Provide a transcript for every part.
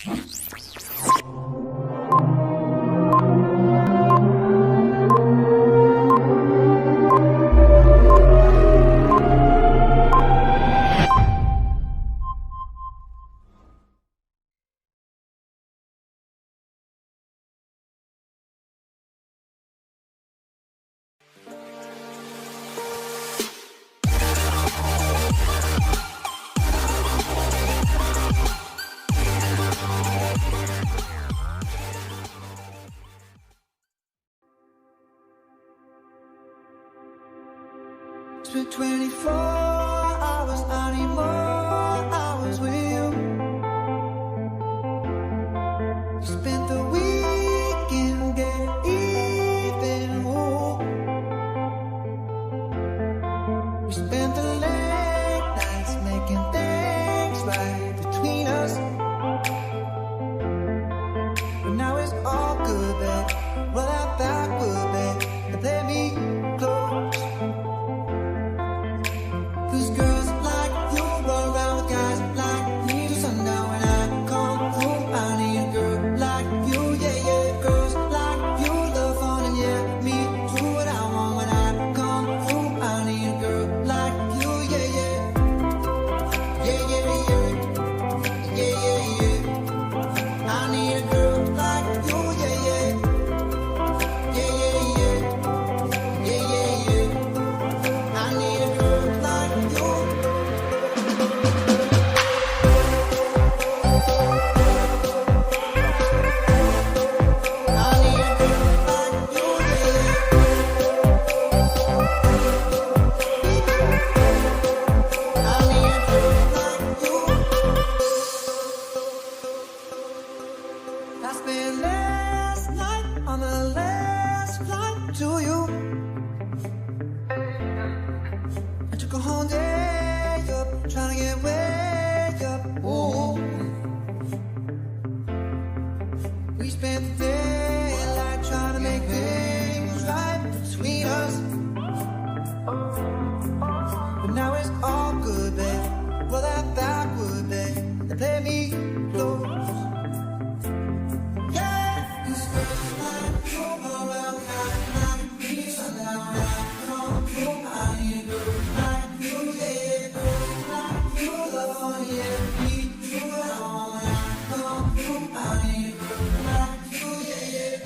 For 24 hours, I need more hours with you. You spent the weekend getting even, ooh. We spent the late nights making things right between us. But now it's all good, babe. Roll out backward, babe, and play me close. Cause girls like you run around with guys like me till sundown. When I come home, I need a girl like you, yeah, yeah. Girls like you love fun and yeah, me do what I want. When I come home, I need a girl like you, yeah, yeah. Yeah, yeah, yeah. Yeah, yeah, yeah. I need a girl like you, yeah, yeah. Yeah, yeah, yeah. Yeah, yeah, yeah. I need a girl like you. I need a girl like you, yeah. I need a girl like you. I spent last night on the last flight to you. I took a whole day up, trying to get way up, ooh. We spent the daylight trying to make things right between us. But now it's all good, babe. Roll that backward, babe, and play me close. Yeah, this girl's like you around like me sundown. I come home, I need a girl like you, yeah. Girls like you love fun, yeah. Me do what I want. When I come home, I need a girl like you, yeah, yeah.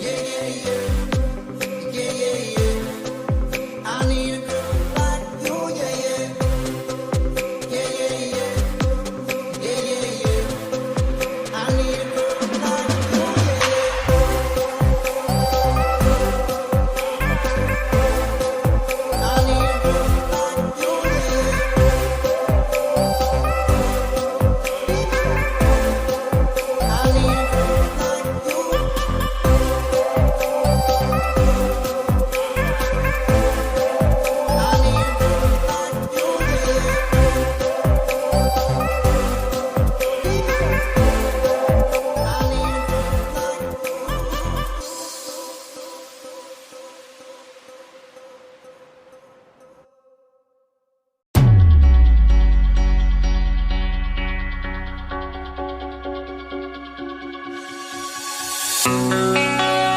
Yeah, yeah, yeah. Yeah, yeah, yeah. I need a girl like you, yeah, yeah. Yeah, yeah, yeah. Yeah, yeah, yeah. I need a girl like you, yeah, yeah. I need a girl like you, yeah. I need a girl like you. I need a girl like you, yeah. I need a girl like you.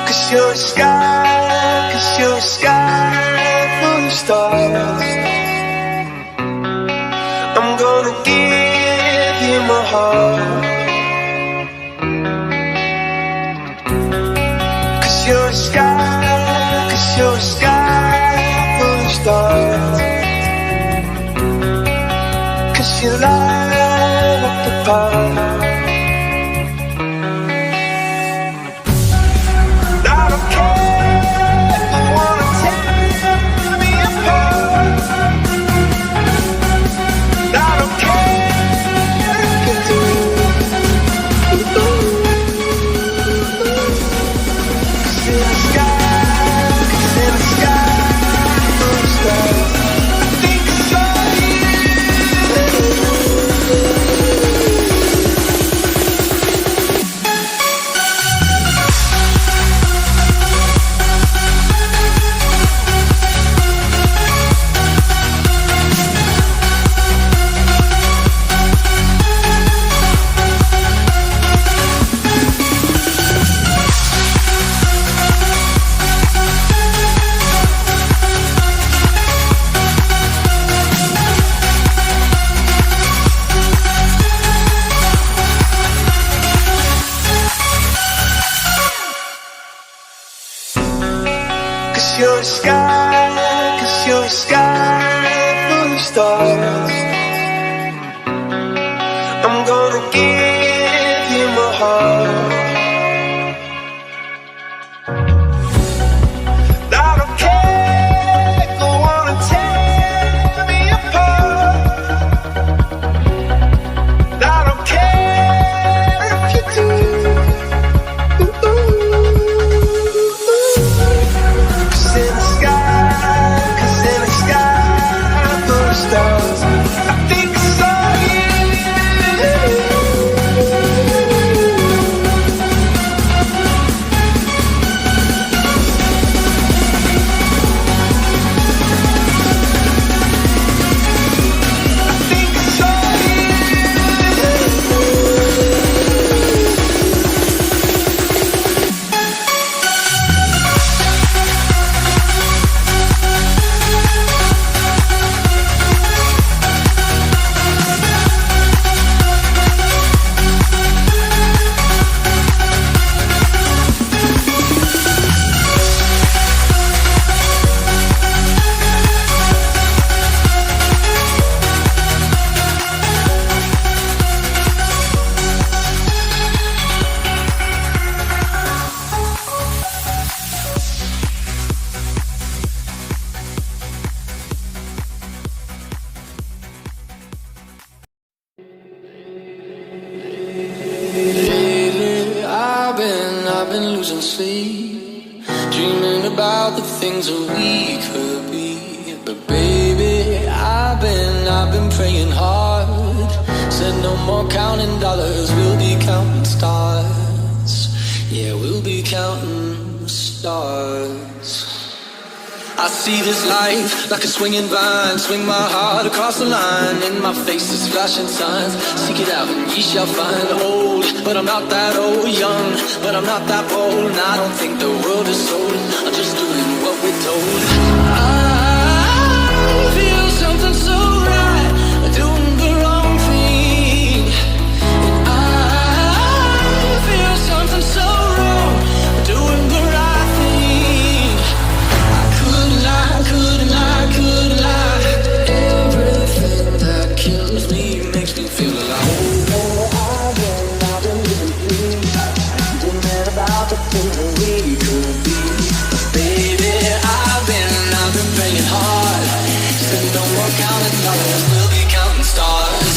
Cause you're a sky, cause you're a sky full of stars. I'm gonna give you my heart. Cause you're a sky, cause you're a sky full of stars. Cause you light up the path. I don't care if you wanna tear me apart. I don't care if you do. sky, 'cause you're a sky full of stars. I'm gonna give you my heart. I don't care, go on and tear me apart. I don't care if you do. Ooh, ooh. 'Cause in the sky full of stars, I think I saw you. I've been losing sleep, dreaming about the things that we could be. But baby, I've been praying hard. Said no more counting dollars, we'll be counting stars. Yeah, we'll be counting stars. I see this life like a swinging vine, swing my heart across the line. In my face is flashing signs, seek it out and ye shall find. Old, but I'm not that old. Young, but I'm not that bold. And I don't think the world is sold, I'm just doing what we're told. I feel something so right, doing the wrong thing. And I feel something so wrong, doing the right thing. Couldn't lie. Everything that kills me makes me feel alive. I've been living free, dreaming about the things that we could be. Baby, I've been praying hard. Said no more counting dollars, we'll be counting stars.